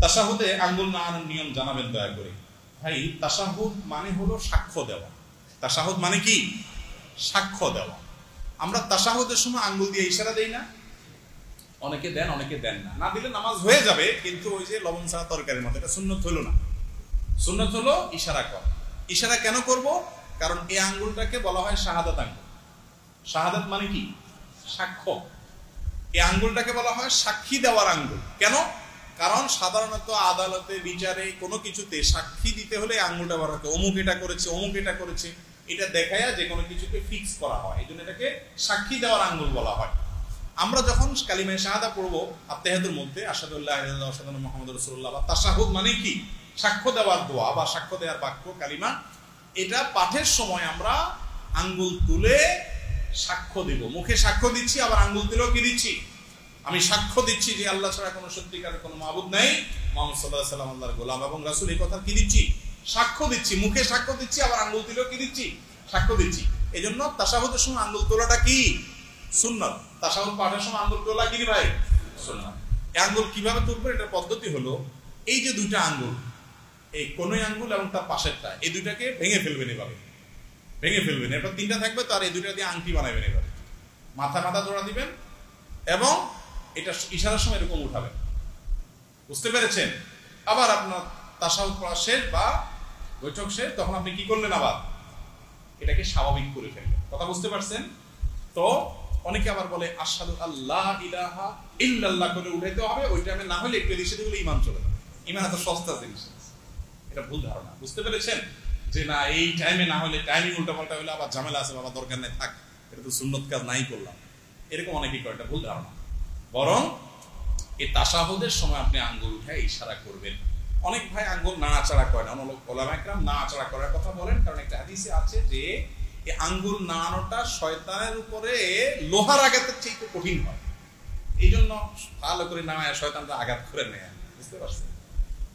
তাশাহুদে আঙ্গুল নাড়ানোর নিয়ম জানাবেন দয়া করে। ভাই, তাশাহুদ মানে হলো সাক্ষ্য দেওয়া। তাশাহুদ মানে কি? সাক্ষ্য দেওয়া। আমরা তাশাহুদের সময় আঙ্গুল দিয়ে ইশারা দেই না? অনেকে দেন, অনেকে দেন না। না দিলে নামাজ হয়ে যাবে, কিন্তু ওই যে লবণ ছাড়া তরকারির মতো, এটা সুন্নত হলো না। সুন্নত হলো ইশারা কর। ইশারা কেন করব? কারণ এই আঙ্গুলটাকে বলা হয় শাহাদাত আঙ্গুল। শাহাদাত মানে কি? সাক্ষ্য। এই আঙ্গুলটাকে বলা হয় সাক্ষী দেওয়ার আঙ্গুল। কেন? কারণ সাধারণত আদালতে, বিচারে, কোনো কিছুতে সাক্ষী দিতে হলে আঙ্গুলটা বলা হয় অমুক এটা করেছে, অমুক এটা করেছে, এটা দেখায়া যে কোনো কিছুকে ফিক্স করা হয়। এই জন্য এটাকে সাক্ষী দেওয়ার আঙ্গুল বলা হয়। আমরা যখন কালিমায়ে শাহাদা পড়বো আত্তাহিয়াতুর মধ্যে, আশহাদু আল্লা ইলাহা ইল্লাল্লাহ ওয়া আশহাদু আন্না মুহাম্মাদুর রাসূলুল্লাহ, বা তাশাহুদ মানে কি? সাক্ষ্য দেওয়ার দোয়া বা সাক্ষ্য দেওয়ার বাক্য, কালিমা। এটা পাঠের সময় আমরা আঙ্গুল তুলে সাক্ষ্য দিব। মুখে সাক্ষ্য দিচ্ছি, আবার আঙ্গুল তুলেও কি দিচ্ছি? আমি সাক্ষ্য দিচ্ছি যে আল্লাহ ছাড়া কোনো সত্যিকারের কোনো মাবুদ নাই, মুহাম্মদ সাল্লাল্লাহু আলাইহি ওয়াসাল্লাম আল্লাহর গোলাম এবং রাসূল। এই কথা কি দিচ্ছি? সাক্ষ্য দিচ্ছি। মুখে সাক্ষ্য দিচ্ছি, আবার আঙ্গুল তুলেও কি দিচ্ছি? সাক্ষ্য দিচ্ছি। এই জন্য তাশাহুদের সময় আঙ্গুল তোলাটা কি? সুন্নাত। তাশাহুদ পাঠের সময় আঙ্গুল তোলা কি ভাই? সুন্নাত। এই আঙ্গুল কিভাবে তুলবো? এটার পদ্ধতি হলো, এই যে দুইটা আঙ্গুল, এই কোনই আঙ্গুল এবং তার পাশেরটা, এই দুইটাকে ভেঙে ফেলবেন। এভাবে ভেঙে ফেলবেন। এরপর তিনটা থাকবে, তার এই দুইটা দিয়ে আংটি বানাবেন। এভাবে মাথা জোড়া দিবেন এবং এটা ইশারার সময় এরকম উঠাবেন। বুঝতে পেরেছেন? আবার আপনার তাশাহুদ পড়া শেষ বা বৈঠক শেষ, তখন আপনি কি করলেন? আবার এটাকে স্বাভাবিক করে ফেলবেন। কথা বুঝতে পারছেন তো? অনেকে আবার বলে আশহাদু আল্লা ইলাহা ইল্লাল্লাহ করে উঠাইতে হবে। ওই টাইমে না হলে একটু এদিকে দিলে ইমান চলে যাবে। ইমান এত সস্তা জিনিস, এটা ভুল ধারণা। বুঝতে পেরেছেন? যে না, এই টাইমে না হলে, টাইমিং উল্টাপাল্টা হলে আবার ঝামেলা আছে, বাবা দরকার নেই, থাক, এটা তো সুন্নত কাজ নাই করলাম, এরকম অনেকেই করে। এটা ভুল ধারণা। বরং এই তাশাহুদের সময় আপনি আঙ্গুল উঠায় ইশারা করবেন। অনেক ভাই আঙ্গুল নাড়াচাড়া করেন, অনেক ওলামা ইকরাম নাড়াচাড়া করার কথা বলেন, কারণ একটা হাদিসে আছে যে এই আঙ্গুল নাড়ানোটা শয়তানের উপরে লোহার আঘাতের চেয়ে কঠিন হয়। এই জন্য ভালো করে নাড়ায় শয়তানটা আঘাত করে নেয়। বুঝতে পারছেন?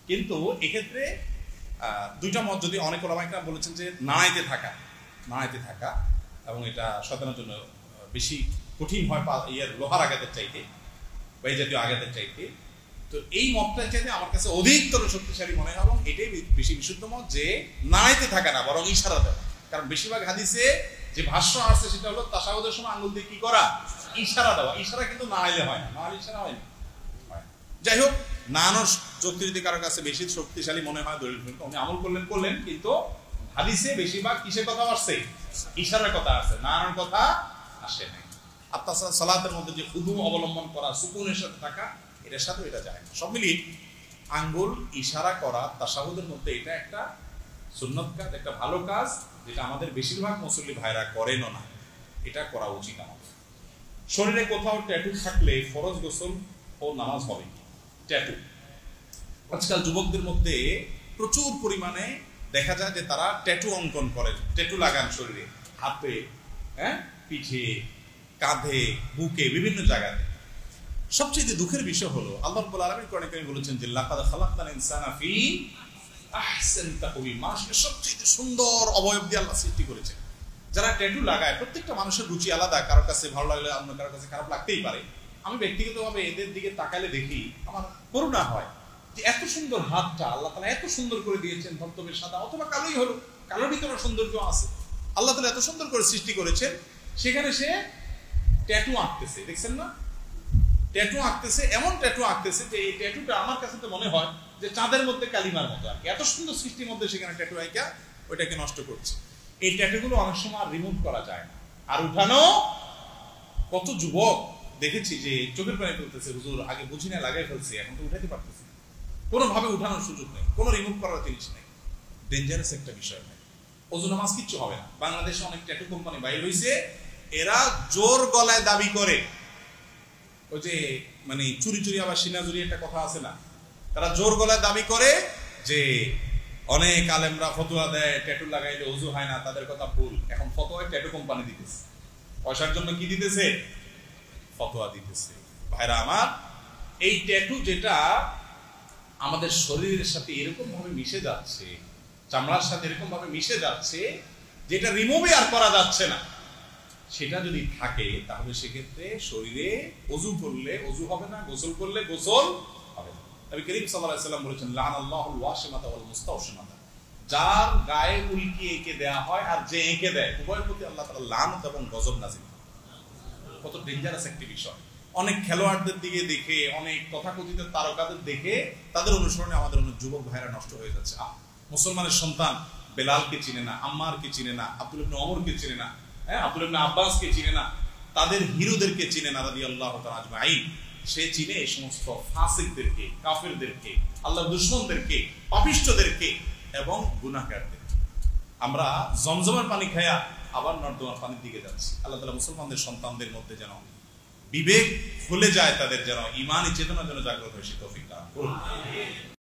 কিন্তু এক্ষেত্রে দুইটা মত, যদি অনেক ওলামা ইকরাম বলেছেন যে নাড়াইতে থাকা এবং এটা শয়তানের জন্য বেশি কঠিন হয় লোহার আঘাতের চাইতে বা এই জাতীয় আঘাতের চাইতে। তো এই মতটার চাইতে আমার কাছে অধিকতর শক্তিশালী মনে হয় এবং এটাই বেশি বিশুদ্ধ মত, যে নাড়াইতে থাকা না, বরং ইশারা দেওয়া। কারণ বেশিরভাগ হাদিসে যে ভাষ্য আসছে সেটা হলো তাশাহুদের সময় আঙ্গুল দিয়ে কি করা? ইশারা দেওয়া। ইশারা কিন্তু নাড়াইলে হয় না, নাড়াইলে ইশারা হয় না। যাই হোক, নাড়ানোর যুক্তি যদি কারোর কাছে বেশি শক্তিশালী মনে হয়, দলিল উনি আমল করলেন, কিন্তু হাদিসে বেশিরভাগ কিসের কথা আসছে? ইশারার কথা আসছে, নাড়ানোর কথা আসে নাই। আর তাছাড়া সালাতের মধ্যে যে খুদু অবলম্বন করা, সুকুনের সাথে থাকা, এটার সাথে এটা যায় না। সব মিলিয়ে আঙ্গুল ইশারা করা তাশাহুদের মধ্যে এটা একটা সুন্নত কাজ, একটা ভালো কাজ, যেটা আমাদের বেশিরভাগ মুসল্লি ভাইরা করেনও না। এটা করা উচিত আমাদের। শরীরে কোথাও ট্যাটু থাকলে ফরজ গোসল ও নামাজ হবে। ট্যাটু আজকাল যুবকদের মধ্যে প্রচুর পরিমাণে দেখা যায় যে তারা ট্যাটু অঙ্কন করে, ট্যাটু লাগান শরীরে, হাতে, পিঠে, কাঁধে, বুকে, বিভিন্ন জায়গাতে। সবচেয়ে দুঃখের বিষয় হলো আল্লাহ রাব্বুল আলামিন কোরআনে কারীমে বলেছেন যে লাকাদ খালাকনাল ইনসানা ফি আহসানি তাকওয়িম, মানুষকে সবচেয়ে সুন্দর অবয়ব দিয়ে আল্লাহ সৃষ্টি করেছেন। যারা ট্যাটু লাগায়, প্রত্যেকটা মানুষের রুচি আলাদা, কারোর কাছে ভালো লাগলে অন্য কারোর কাছে খারাপ লাগতেই পারে। আমি ব্যক্তিগতভাবে এদের দিকে তাকালে দেখি আমার করুণা হয় যে এত সুন্দর হাতটা আল্লাহ তাআলা এত সুন্দর করে দিয়েছেন, ধবধবে সাদা অথবা কালোই হলো, কালোর ভিতরে সৌন্দর্য আছে। আল্লাহ তাআলা এত সুন্দর করে সৃষ্টি করেছেন, সেখানে সে ট্যাটু আঁকতেছে। দেখছেন না? ট্যাটু আঁকতেছে, এমন ট্যাটু আঁকতেছে যে এই ট্যাটুটা আমার কাছে তো মনে হয় যে চাঁদের মধ্যে কালিমার মতো আর কি। এত সুন্দর সৃষ্টির মধ্যে সেখানে ট্যাটু আঁকা ওইটাকে নষ্ট করছে। এই ট্যাটুগুলো অনেক সময় আর রিমুভ করা যায় না, আর উঠানো। কত যুবক দেখেছি যে চোখের পানি ফেলতেছে, হুজুর আগে বুঝি না লাগাই ফেলছি, এখন তো উঠাতে পারতেছি, কোনোভাবে উঠানোর সুযোগ নেই, কোনো রিমুভ করার জিনিস নেই। ডেঞ্জারাস একটা বিষয় নেই। ওযু নামাজ কিচ্ছু হবে না। বাংলাদেশে অনেক ট্যাটু কোম্পানি বাইরে হয়েছে, এরা জোর গলায় দাবি করে, ওই যে মানে চুরি চুরি আবার সিনাজুরি একটা কথা আছে না, তারা জোর গলায় দাবি করে যে অনেক আলেমরা ফতোয়া দেয় ট্যাটু লাগাইলে ওযু হয় না, তাদের কথা ভুল। এখন ফতোয়ায় ট্যাটু কোম্পানি দিতেছে, পয়সার জন্য কি দিতেছে? ফতোয়া দিতেছে। ভাইরা আমার, এই ট্যাটু যেটা আমাদের শরীরের সাথে এরকম ভাবে মিশে যাচ্ছে, চামড়ার সাথে এরকম ভাবে মিশে যাচ্ছে, যেটা রিমুভই আর করা যাচ্ছে না, সেটা যদি থাকে তাহলে সেক্ষেত্রে শরীরে ওযু করলে ওযু হবে না, গোসল করলে গোসল হবে না। নবী করিম সাল্লাল্লাহু আলাইহি ওয়াসাল্লাম বলেছেন লানাল্লাহুল ওয়াশিমাতা ওয়াল মুস্তাওশিমাতা, যার গায়ে উল্কি এঁকে দেয়া হয় আর যে এঁকে দেয়, উভয়ের প্রতি আল্লাহ তাআলা লানত এবং গজব নাযিল করেন। কত ডেঞ্জারাস একটি বিষয়। অনেক খেলোয়াড়দের দিকে দেখে, অনেক তথাকথিত তারকাদের দেখে তাদের অনুসরণে আমাদের অনেক যুবক ভাইরা নষ্ট হয়ে যাচ্ছে। মুসলমানের সন্তান বেলালকে চিনে না, আম্মারকে চিনে না, আব্দুল ইবনে ওমরকে চিনে না, আব্দুল ইবনে আব্বাসকে চিনে না, তাদের হিরোদেরকে চিনে না রাদিয়াল্লাহু তাআলা আজমাইন। সে চিনে এই সমস্ত ফাসিকদেরকে, কাফেরদেরকে, আল্লাহর দুশমনদেরকে, পাপিষ্ঠদেরকে এবং গুনাহগারদেরকে। আমরা জমজমের পানি খায়া আবার নর্দমার পানির দিকে যাচ্ছি। আল্লাহ তাআলা মুসলমানদের সন্তানদের মধ্যে যেন বিবেক খুলে যায়, তাদের যেন ঈমানি চেতনা যেন জাগ্রত হয়, সে তৌফিক দান করুন।